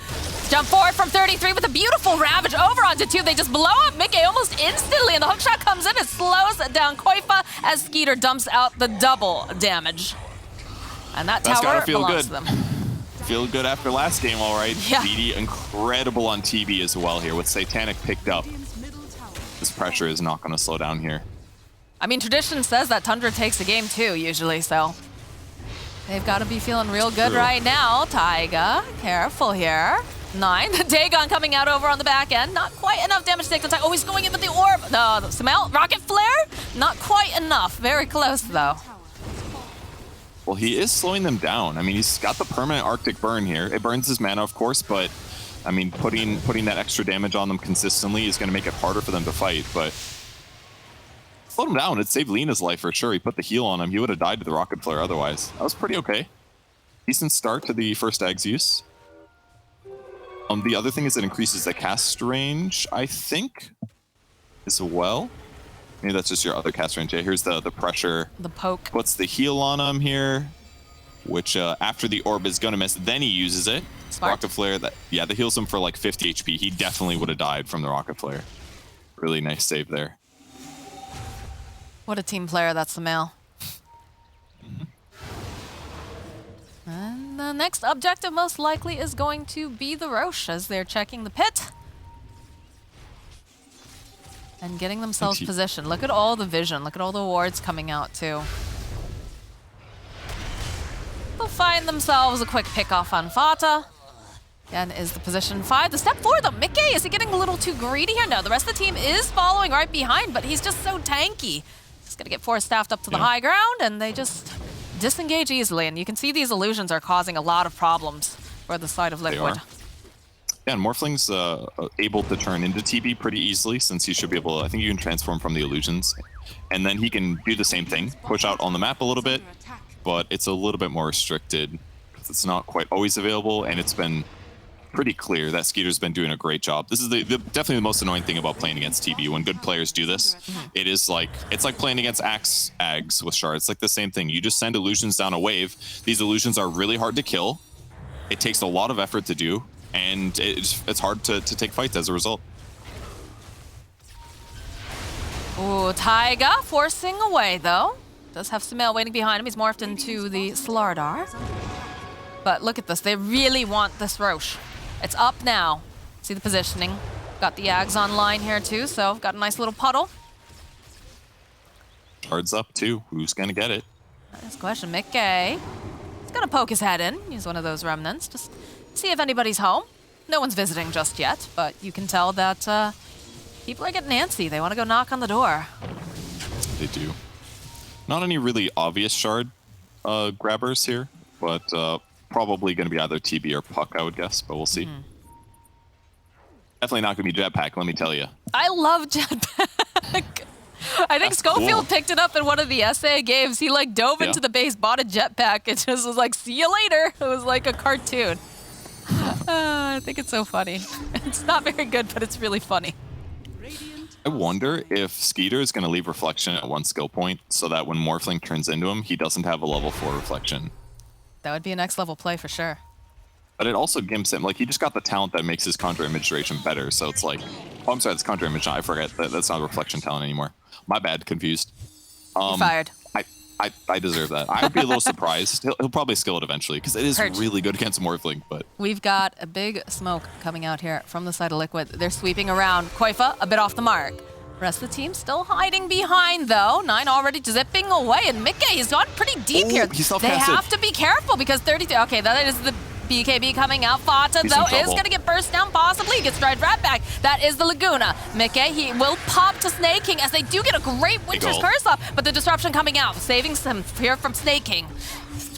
Jump forward from 33 with a beautiful Ravage over onto 2. They just blow up Mickey almost instantly, and the hookshot comes in. It slows down Koifa as Skeeter dumps out the double damage. And that tower belongs to them. Feel good after last game, all right. Yeah. BD incredible on TV as well here with Satanic picked up. This pressure is not going to slow down here. I mean, tradition says that Tundra takes a game too, usually, so... They've got to be feeling real good right now. Taiga, careful here. 9. Dagon coming out over on the back end. Not quite enough damage to take the time. Oh, he's going in with the orb. No, the smell. Rocket flare? Not quite enough. Very close, though. Well, he is slowing them down. I mean, he's got the permanent Arctic burn here. It burns his mana, of course, but I mean, putting that extra damage on them consistently is going to make it harder for them to fight. But slowed him down. It saved Lena's life for sure. He put the heal on him. He would have died to the rocket flare otherwise. That was pretty okay. Decent start to the first Ag's use. The other thing is it increases the cast range, I think, as well. Maybe that's just your other cast range. Yeah, here's the pressure. The poke. Puts the heal on him here, which after the orb is gonna miss, then he uses it. Smart. Rocket flare, that heals him for like 50 HP. He definitely would have died from the rocket flare. Really nice save there. What a team player, that's the male. And the next objective most likely is going to be the Roche as they're checking the pit. And getting themselves positioned. Look at all the vision. Look at all the wards coming out, too. They'll find themselves a quick pick-off on Fata. Again, is the position 5. The step 4, though. Mickey, is he getting a little too greedy here? No, the rest of the team is following right behind, but he's just so tanky. He's going to get force-staffed up to the high ground, and they just disengage easily. And you can see these illusions are causing a lot of problems for the side of Liquid. Yeah, and Morphling's able to turn into TB pretty easily since he should be able to, I think you can transform from the illusions. And then he can do the same thing, push out on the map a little bit, but it's a little bit more restricted because it's not quite always available, and it's been pretty clear that Skeeter's been doing a great job. This is definitely the most annoying thing about playing against TB. When good players do this, it's like playing against Ags with Shard. It's like the same thing. You just send illusions down a wave. These illusions are really hard to kill. It takes a lot of effort to do, and it's hard to take fights as a result. Ooh, Taiga forcing away, though. Does have Sumail waiting behind him. He's morphed into the Slardar. But look at this. They really want this Roche. It's up now. See the positioning. Got the Ags online here, too, so got a nice little puddle. Shard's up, too. Who's going to get it? Nice question. Mickey. He's going to poke his head in. He's one of those remnants. Just see if anybody's home. No one's visiting just yet, but you can tell that people are getting antsy. They want to go knock on the door. They do. Not any really obvious Shard grabbers here, but probably going to be either TB or Puck, I would guess, but we'll see. Definitely not going to be Jetpack, let me tell you. I love Jetpack. I think That's Schofield cool. picked it up in one of the SA games. He like dove into the base, bought a jetpack, and just was like, "See you later." It was like a cartoon. I think it's so funny. It's not very good, but it's really funny. I wonder if Skeeter is going to leave Reflection at one skill point so that when Morphling turns into him, he doesn't have a level 4 Reflection. That would be a next level play for sure. But it also gives him, like, he just got the talent that makes his conjure image duration better. So it's like, oh, I'm sorry, it's conjure image. I forget that's not a Reflection talent anymore. My bad, confused. You're fired. I deserve that. I'd be a little surprised. He'll probably skill it eventually because it is really good against Morphling. But we've got a big smoke coming out here from the side of Liquid. They're sweeping around. Koifa a bit off the mark. Rest of the team still hiding behind though. 9 already zipping away, and Mickey, he's gone pretty deep here. They have to be careful because 33. Okay, that is the BKB coming out. Fata, though, is going to get burst down, possibly. He gets dried right back. That is the Laguna. Mickey, he will pop to Snake King as they do get a great Winter's Curse off, but the disruption coming out, saving some here from Snake King.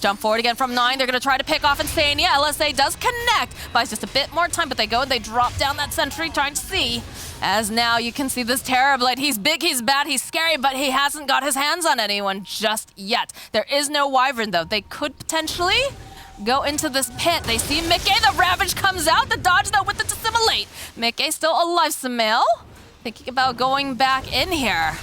Jump forward again from 9. They're going to try to pick off Insania. LSA does connect. Buys just a bit more time, but they go and they drop down that sentry, trying to see. As now you can see this Terrorblade. He's big, he's bad, he's scary, but he hasn't got his hands on anyone just yet. There is no Wyvern, though. They could potentially go into this pit. They see Mickey. The Ravage comes out. The dodge, though, with the Dissimulate. Mickey still alive. Sumail thinking about going back in here.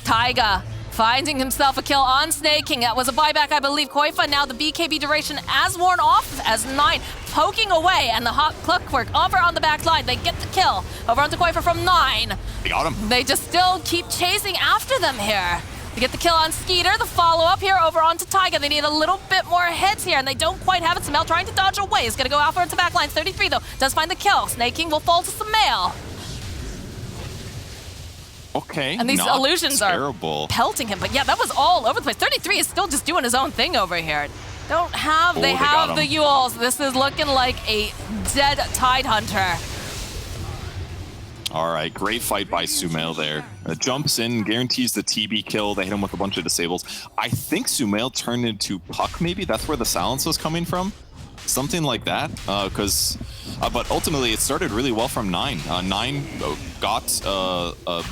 Taiga finding himself a kill on Snake King. That was a buyback, I believe. Koifa now the BKB duration as worn off as 9 poking away, and the hot clockwork over on the back line. They get the kill over onto Koifa from 9. They got him. They just still keep chasing after them here. They get the kill on Skeeter. The follow-up here over onto Taiga. They need a little bit more hits here, and they don't quite have it. Sumail trying to dodge away. Is going to go out for into back line. 33, though, does find the kill. Snake King will fall to Sumail. Okay, and these illusions terrible. Are pelting him. But yeah, that was all over the place. 33 is still just doing his own thing over here. Don't have, they have the Yules. This is looking like a dead Tide Hunter. All right, great fight by Sumail there. Jumps in, guarantees the TB kill. They hit him with a bunch of disables. I think Sumail turned into Puck, maybe? That's where the silence was coming from? Something like that, but ultimately it started really well from 9. 9 got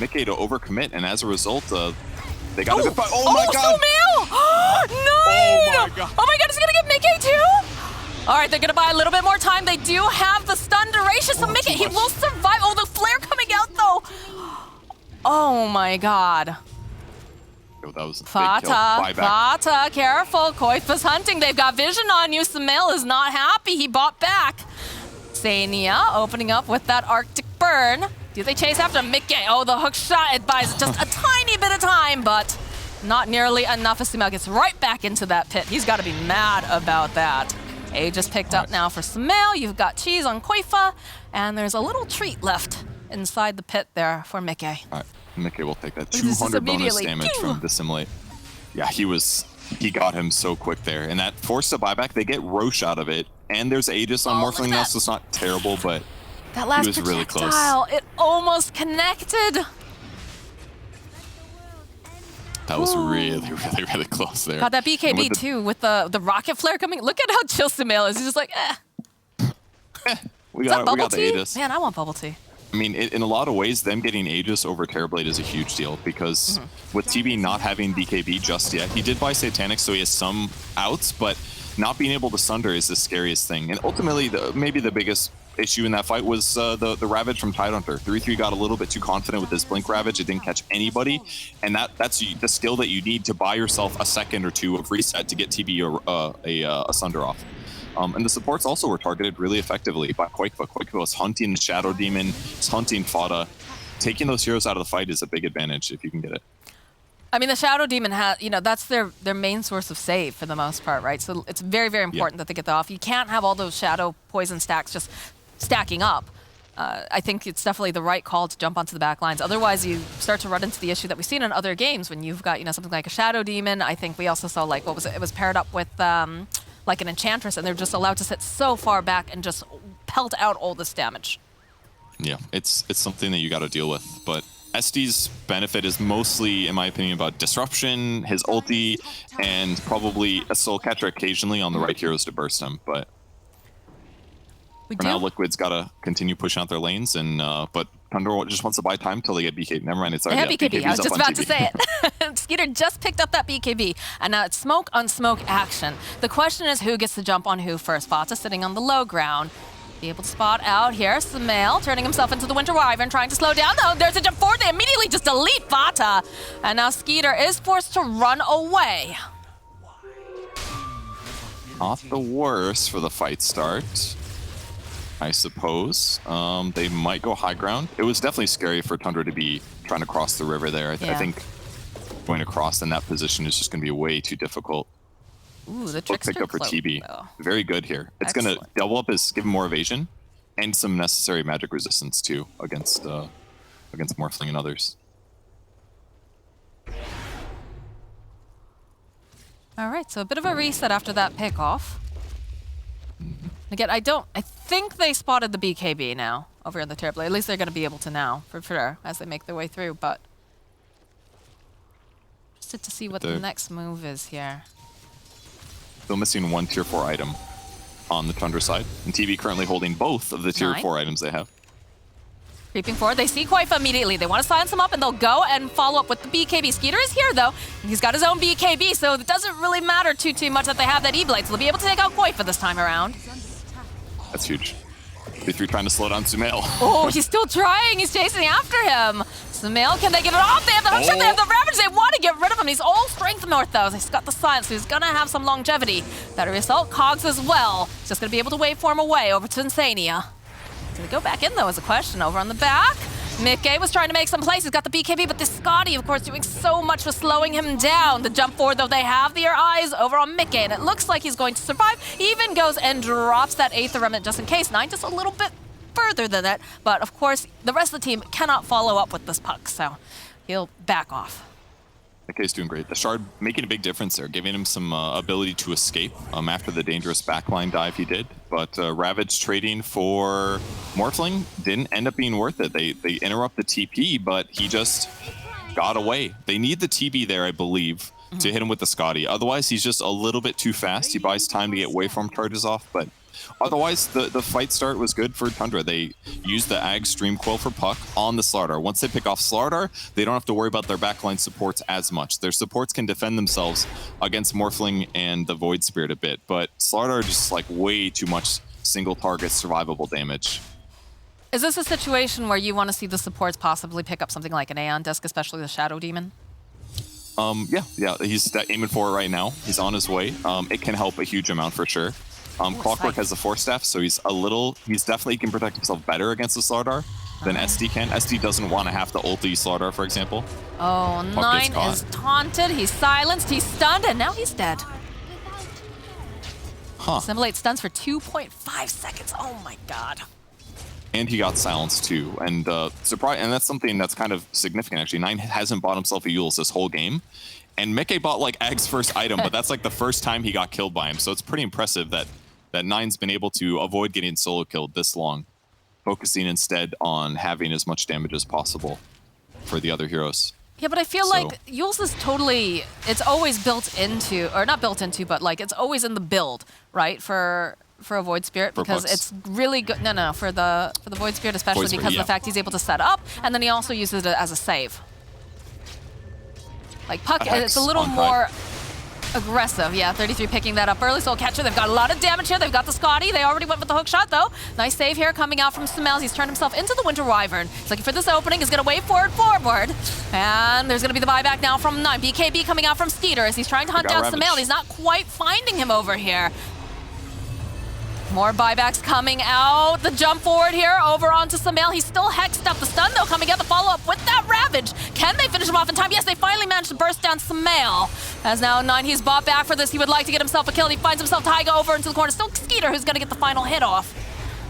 Mickey to overcommit, and as a result, they got a good fight. Oh my god! Sumail! 9! Oh my god! Oh my god, he's gonna get Mickey too? All right, they're gonna buy a little bit more time. They do have the stun duration, so Mickey, he will survive. Oh, the flare coming out though. Oh my god. That was a Fata, careful. Koifa's hunting. They've got vision on you. Sumail is not happy. He bought back. Sania opening up with that Arctic burn. Do they chase after Mickey? Oh, the hook shot. It buys just a tiny bit of time, but not nearly enough as Sumail gets right back into that pit. He's got to be mad about that. A just picked up now for Sumail. You've got cheese on Koifa, and there's a little treat left inside the pit there for Mickey. All right. Mickey will take that 200 bonus damage from Dissimulate. Yeah, he got him so quick there. And that forced a buyback. They get Roche out of it. And there's Aegis on Morphling now, so it's not terrible, but that last he was really close. It almost connected. That was really close there. Got that BKB too with the rocket flare coming. Look at how chill Sumail is. He's just like, we got the Aegis. Man, I want bubble tea. I mean, in a lot of ways, them getting Aegis over Terrorblade is a huge deal because with TB not having BKB just yet, he did buy Satanic, so he has some outs, but not being able to Sunder is the scariest thing. And ultimately, maybe the biggest issue in that fight was the Ravage from Tidehunter. 3-3 got a little bit too confident with his Blink Ravage. It didn't catch anybody, and that's the skill that you need to buy yourself a second or two of reset to get TB a Sunder off. And the supports also were targeted really effectively by Koifa. Koifa was hunting Shadow Demon, was hunting Fata. Taking those heroes out of the fight is a big advantage if you can get it. I mean, the Shadow Demon has, that's their main source of save for the most part, right? So it's very, very important that they get that off. You can't have all those Shadow Poison stacks just stacking up. I think it's definitely the right call to jump onto the back lines. Otherwise, you start to run into the issue that we've seen in other games when you've got, something like a Shadow Demon. I think we also saw, like, what was it? It was paired up with, like an Enchantress, and they're just allowed to sit so far back and just pelt out all this damage. Yeah, it's something that you got to deal with, but SD's benefit is mostly, in my opinion, about disruption, his ulti, and probably a soul catcher occasionally on the right heroes to burst him. But for now, Liquid's got to continue pushing out their lanes, and but Tundra just wants to buy time till they get BKB. Never mind, it's They already have BKB. I was just about to say it. Skeeter just picked up that BKB, and now it's smoke on smoke action. The question is who gets to jump on who first. Vata sitting on the low ground. Be able to spot out here. Samael turning himself into the Winter Wyvern, trying to slow down though. There's a jump forward. They immediately just delete Vata. And now Skeeter is forced to run away. Not the worst for the fight start, I suppose. They might go high ground. It was definitely scary for Tundra to be trying to cross the river there. I think going across in that position is just going to be way too difficult. Ooh, the Trickster picked up for cloak, TB. though. Very good here. It's going to double up his, give him more evasion and some necessary magic resistance too against Morphling and others. All right, so a bit of a reset after that pickoff. Again, I think they spotted the BKB now over in the turret blade. At least they're going to be able to now, for sure, as they make their way through. But just to see what the next move is here. Still missing one tier 4 item on the Tundra side. And TB currently holding both of the tier 4 items they have. Creeping forward, they see Koifa immediately. They want to silence him up, and they'll go and follow up with the BKB. Skeeter is here, though. He's got his own BKB, so it doesn't really matter too much that they have that E-Blade. So they'll be able to take out Koifa this time around. That's huge. 3 trying to slow down Sumail. Oh, he's still trying. He's chasing after him. Sumail, can they get it off? They have the hookshot, they have the Ravage. They want to get rid of him. He's all strength north, though. He's got the silence, so he's going to have some longevity. Battery Assault, Cogs as well. He's just going to be able to waveform away over to Insania. Can they go back in, though, is a question. Over on the back, Mickey was trying to make some plays. He's got the BKB, but this Scotty, of course, doing so much for slowing him down. The jump forward, though, they have their eyes over on Mickey, and it looks like he's going to survive. Even goes and drops that Aether Remnant just in case. 9 just a little bit further than that, but of course, the rest of the team cannot follow up with this puck, so he'll back off. Mickey's doing great. The Shard making a big difference there, giving him some ability to escape after the dangerous backline dive he did. But Ravage trading for Morphling didn't end up being worth it. They interrupt the TP, but he just got away. They need the TB there, I believe, to hit him with the Scotty. Otherwise, he's just a little bit too fast. He buys time to get waveform charges off, but otherwise, the fight start was good for Tundra. They used the Ag Stream Quill for Puck on the Slardar. Once they pick off Slardar, they don't have to worry about their backline supports as much. Their supports can defend themselves against Morphling and the Void Spirit a bit, but Slardar just like way too much single target survivable damage. Is this a situation where you want to see the supports possibly pick up something like an Aeon Disc, especially the Shadow Demon? Yeah, he's aiming for it right now. He's on his way. It can help a huge amount for sure. Clockwork has the Force Staff, so he's definitely can protect himself better against the Slardar than SD can. SD doesn't want to have to ulti Slardar, for example. Oh, 9 is taunted, he's silenced, he's stunned, and now he's dead. Assimilate stuns for 2.5 seconds. Oh my god. And he got silenced too. And and that's something that's kind of significant actually. 9 hasn't bought himself a Eul's this whole game. And Mickey bought like Ag's first item, but that's like the first time he got killed by him. So it's pretty impressive that 9's been able to avoid getting solo killed this long, focusing instead on having as much damage as possible for the other heroes. Yeah, but I feel like Eul's is totally, it's always built into, or not built into, but like it's always in the build, right? For a Void Spirit, because it's really good. No, for the Void Spirit especially, because of the fact he's able to set up, and then he also uses it as a save. Like Puck, it's a little more aggressive. Yeah, 33 picking that up early, so catcher. They've got a lot of damage here. They've got the Scotty. They already went with the hook shot, though. Nice save here coming out from Sumail. He's turned himself into the Winter Wyvern. He's looking for this opening. He's going to wave forward. And there's going to be the buyback now from 9. BKB coming out from Skeeter as he's trying to hunt down Sumail. He's not quite finding him over here. More buybacks coming out. The jump forward here over onto Sumail. He's still hexed up. The stun, though, coming out the follow-up with that Ravage. Can they finish him off in time? Yes, they finally managed to burst down Sumail. As now 9, he's bought back for this. He would like to get himself a kill. He finds himself Taiga over into the corner. Still Skeeter who's going to get the final hit off.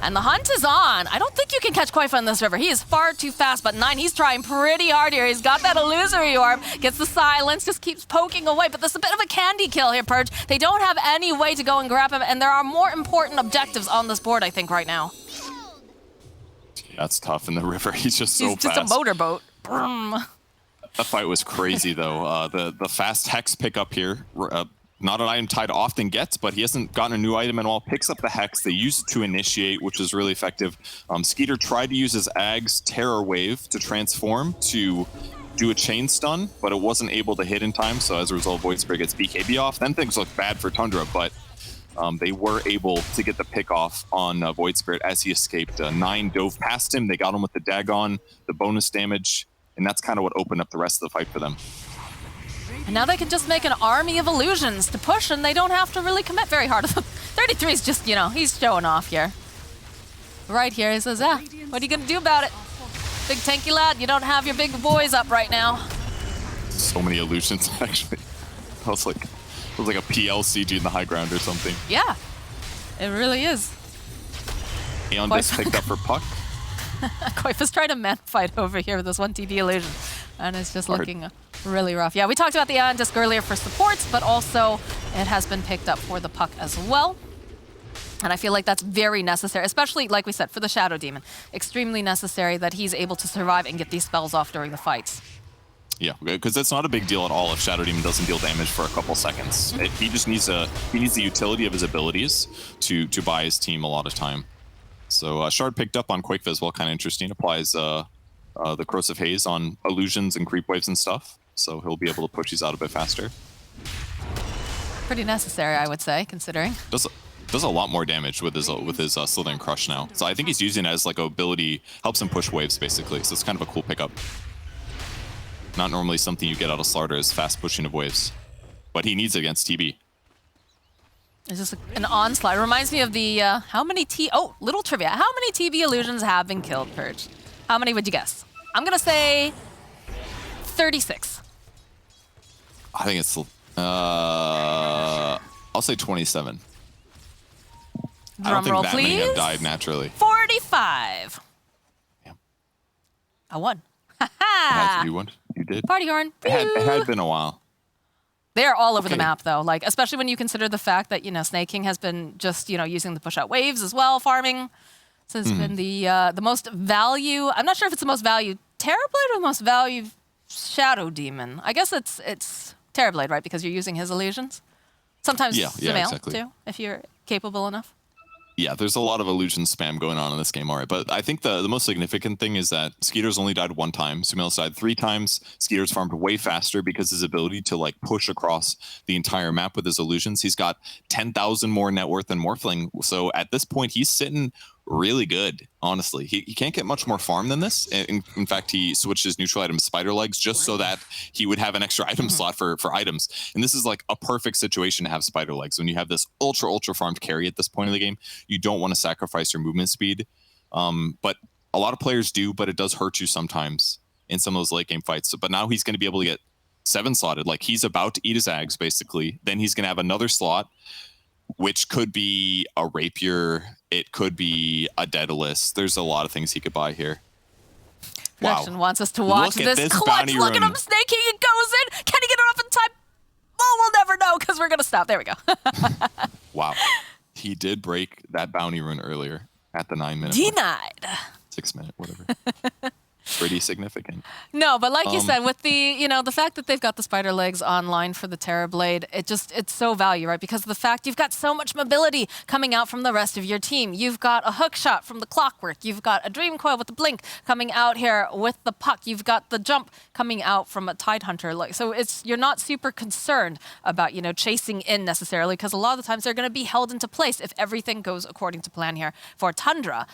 And the hunt is on. I don't think you can catch Koifa in this river. He is far too fast, but 9, he's trying pretty hard here. He's got that illusory orb, gets the silence, just keeps poking away. But this is a bit of a candy kill here, Purge. They don't have any way to go and grab him, and there are more important objectives on this board, I think, right now. That's tough in the river. He's just so fast. He's just a motorboat. Brum. That fight was crazy, though. The fast hex pickup here not an item Tide often gets, but he hasn't gotten a new item in a while. Picks up the Hex. They use it to initiate, which is really effective. Skeeter tried to use his Ag's Terror Wave to transform to do a chain stun, but it wasn't able to hit in time. So as a result, Void Spirit gets BKB off. Then things look bad for Tundra, but they were able to get the pick off on Void Spirit as he escaped. 9 dove past him. They got him with the Dagon, the bonus damage, and that's kind of what opened up the rest of the fight for them. And now they can just make an army of illusions to push, and they don't have to really commit very hard. 33 is just, you know, he's showing off here. Right here, he says, what are you going to do about it? Big tanky lad, you don't have your big boys up right now. So many illusions, actually. It was like a PL CG in the high ground or something. Yeah, it really is. Aeon just picked up for Puck. Koifa's trying to man fight over here with this 1 TB illusion, and it's just looking really rough. Yeah, we talked about the Aeon disc earlier for supports, but also it has been picked up for the Puck as well. And I feel like that's very necessary, especially, like we said, for the Shadow Demon. Extremely necessary that he's able to survive and get these spells off during the fights. Yeah, because it's not a big deal at all if Shadow Demon doesn't deal damage for a couple seconds. He just needs the utility of his abilities to buy his team a lot of time. So Shard picked up on Quakefa as well, kind of interesting. Applies the Corrosive Haze on illusions and creep waves and stuff, so he'll be able to push these out a bit faster. Pretty necessary, I would say, considering. Does a lot more damage with his Slither and Crush now. So I think he's using it as like a ability, helps him push waves basically. So it's kind of a cool pickup. Not normally something you get out of Slardar is fast pushing of waves, but he needs it against TB. It's just an onslaught. It reminds me of the little trivia. How many TB illusions have been killed, Purge? How many would you guess? I'm gonna say 36. I think it's I'll say 27. I don't think that many have died naturally. 45. Damn. I won. You won. You did. Party horn. It had been a while. They're all over the map, though. Like, especially when you consider the fact that, you know, Snake King has been just, you know, using the push-out waves as well, farming. So it's been the most value. I'm not sure if it's the most value Terrorblade or the most value Shadow Demon. I guess it's Terrorblade, right? Because you're using his illusions. Sometimes Sumail, exactly. too, if you're capable enough. Yeah, there's a lot of illusion spam going on in this game, all right. But I think the most significant thing is that Skeeter's only died 1 time. Sumail's died 3 times. Skeeter's farmed way faster because his ability to like push across the entire map with his illusions. He's got 10,000 more net worth than Morphling. So at this point, he's sitting really good, honestly. He can't get much more farm than this. In fact, he switched his neutral item to Spider Legs just so that he would have an extra item slot for items. And this is like a perfect situation to have Spider Legs. When you have this ultra farmed carry at this point of the game, you don't want to sacrifice your movement speed. But a lot of players do, but it does hurt you sometimes in some of those late game fights. But now he's going to be able to get 7 slotted. Like he's about to eat his Ags, basically. Then he's going to have another slot, which could be a Rapier. It could be a Daedalus. There's a lot of things he could buy here. Production wants us to watch Look at this this clutch. bounty Look at rune. him snaking. It goes in. Can he get it off in time? Oh, we'll never know because we're going to stop. There we go. Wow. He did break that bounty rune earlier at the 9-minute. Denied. 6-minute, whatever. Pretty significant. No, but like you said, with the, you know, the fact that they've got the Spider Legs online for the Terrorblade, it's so value, right? Because of the fact you've got so much mobility coming out from the rest of your team. You've got a hook shot from the Clockwork. You've got a Dream Coil with the Blink coming out here with the Puck. You've got the jump coming out from a Tidehunter. Like, so you're not super concerned about, you know, chasing in necessarily, because a lot of the times they're going to be held into place if everything goes according to plan here for Tundra.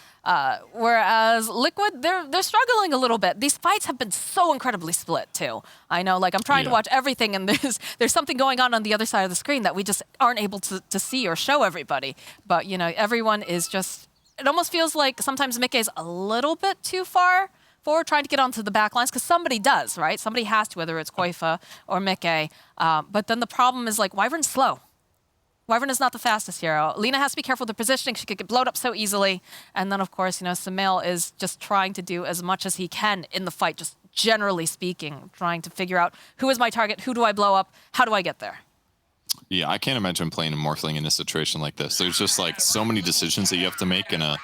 Whereas Liquid, they're struggling a little bit. These fights have been so incredibly split too. I know, like I'm trying to watch everything, and there's something going on the other side of the screen that we just aren't able to see or show everybody. But you know, everyone is just. It almost feels like sometimes Mickey's a little bit too far forward, trying to get onto the back lines, because somebody does, right? Somebody has to, whether it's Koifa or Mickey. But then the problem is like Wyvern's slow. Wyvern is not the fastest hero. Lina has to be careful with the positioning. She could get blowed up so easily. And then, of course, you know, Sumail is just trying to do as much as he can in the fight, just generally speaking, trying to figure out who is my target, who do I blow up, how do I get there? Yeah, I can't imagine playing a Morphling in a situation like this. There's just like so many decisions that you have to make in a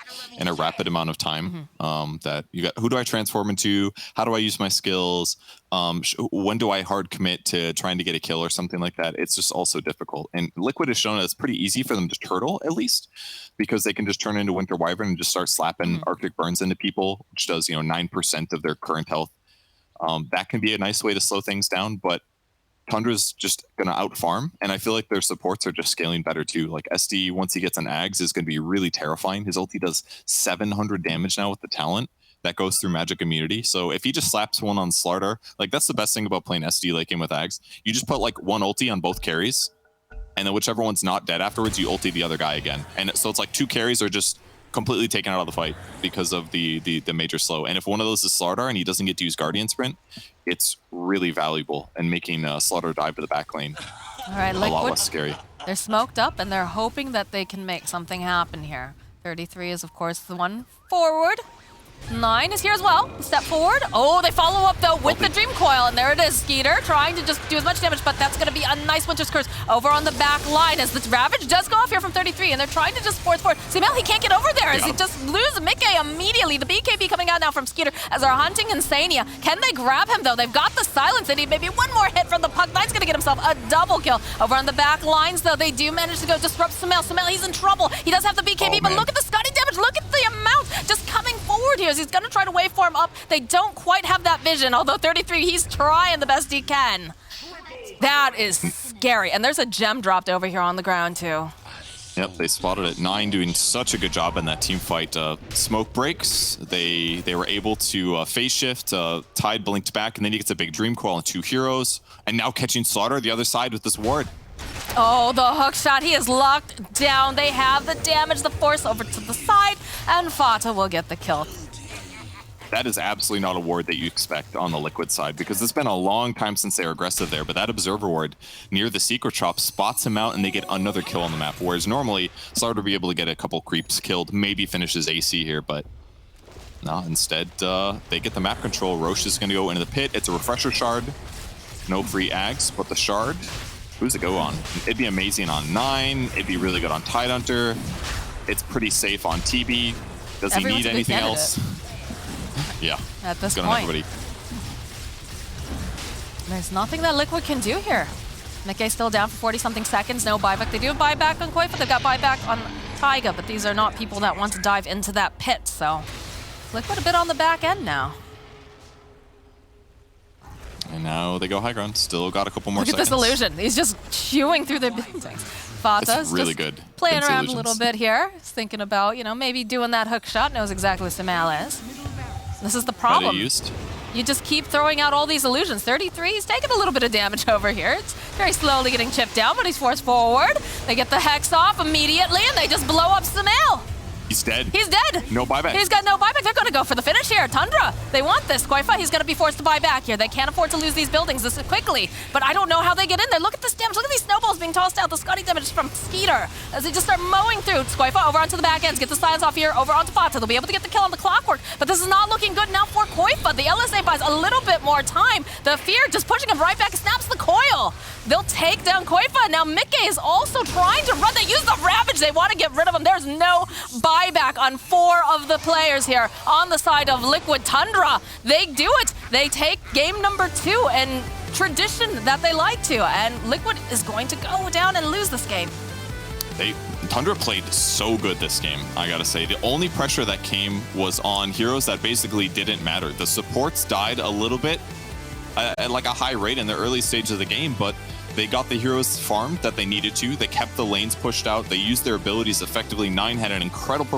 rapid amount of time. That you got, who do I transform into? How do I use my skills? When do I hard commit to trying to get a kill or something like that? It's just also difficult. And Liquid has shown that it's pretty easy for them to turtle, at least, because they can just turn into Winter Wyvern and just start slapping Arctic Burns into people, which does 9% of their current health. That can be a nice way to slow things down, but Tundra's just going to out-farm, and I feel like their supports are just scaling better too. Like SD, once he gets an Ags, is going to be really terrifying. His ulti does 700 damage now with the talent that goes through magic immunity. So if he just slaps one on Slardar, like that's the best thing about playing SD late game with Ags. You just put like one ulti on both carries, and then whichever one's not dead afterwards, you ulti the other guy again. And so it's like 2 carries are just completely taken out of the fight because of the major slow. And if one of those is Slardar and he doesn't get to use Guardian Sprint, it's really valuable and making Slardar dive to the back lane. All right, a Liquid, lot less scary. They're smoked up and they're hoping that they can make something happen here. 33 is, of course, the one forward. 9 is here as well. Step forward. Oh, they follow up, though, with the Dream Coil. And there it is. Skeeter trying to just do as much damage, but that's going to be a nice Winter's Curse over on the back line as the Ravage does go off here from 33, and they're trying to just force forward. Simel, he can't get over there as he just loses Mickey immediately. The BKB coming out now from Skeeter as they're hunting Insania. Can they grab him, though? They've got the silence. They need maybe one more hit from the puck. Knight's going to get himself a double kill. Over on the back lines, though, they do manage to go disrupt Simel. Simel, he's in trouble. He does have the BKB, but look at the Scotty damage. Look at the amount just coming forward here as he's going to try to waveform up. They don't quite have that vision, although 33, he's trying the best he can. That is scary. And there's a gem dropped over here on the ground, too. Yep, they spotted it. 9 doing such a good job in that team fight. Smoke breaks. They were able to phase shift. Tide blinked back, and then he gets a big Dream Coil and 2 heroes. And now catching Slaughter the other side with this ward. Oh, the hook shot. He is locked down. They have the damage, the force over to the side, and Fata will get the kill. That is absolutely not a ward that you expect on the Liquid side, because it's been a long time since they were aggressive there, but that Observer ward near the Secret Shop spots him out and they get another kill on the map, whereas normally Slaughter would be able to get a couple creeps killed, maybe finish his AC here, but no, instead they get the map control. Roche is going to go into the pit. It's a Refresher Shard. No free Ags, but the Shard, who's it go on? It'd be amazing on 9. It'd be really good on Tidehunter. It's pretty safe on TB. Does he need anything else? Yeah, at this point, there's nothing that Liquid can do here. Mickey's still down for 40-something seconds. No buyback. They do have buyback on Koifa. They've got buyback on Taiga, but these are not people that want to dive into that pit. So Liquid a bit on the back end now. And now they go high ground. Still got a couple more seconds. Look at this illusion. He's just chewing through their buildings. Fata's really just good. Playing around a little bit here. He's thinking about, maybe doing that hook shot. Knows exactly what Simal is. This is the problem. You just keep throwing out all these illusions. 33, he's taking a little bit of damage over here. It's very slowly getting chipped down, but he's forced forward. They get the Hex off immediately, and they just blow up Simal. He's dead. He's dead. No buyback. He's got no buyback. They're going to go for the finish here. Tundra, they want this. Koifa, he's going to be forced to buy back here. They can't afford to lose these buildings this quickly, but I don't know how they get in there. Look at this damage. Look at these snowballs being tossed out. The Scotty damage from Skeeter as they just start mowing through. Koifa over onto the back ends. Get the silence off here. Over onto Fata. They'll be able to get the kill on the Clockwork, but this is not looking good now for Koifa. The LSA buys a little bit more time. The Fear just pushing him right back. Snaps the coil. They'll take down Koifa. Now Mickey is also trying to run. They use the Ravage. They want to get rid of him. There's no buyback on 4 of the players here on the side of Liquid. Tundra, they do it. They take game number 2 and tradition that they like to. And Liquid is going to go down and lose this game. Tundra played so good this game, I gotta say. The only pressure that came was on heroes that basically didn't matter. The supports died a little bit at like a high rate in the early stages of the game, but they got the heroes farmed that they needed to. They kept the lanes pushed out. They used their abilities effectively. 9 had an incredible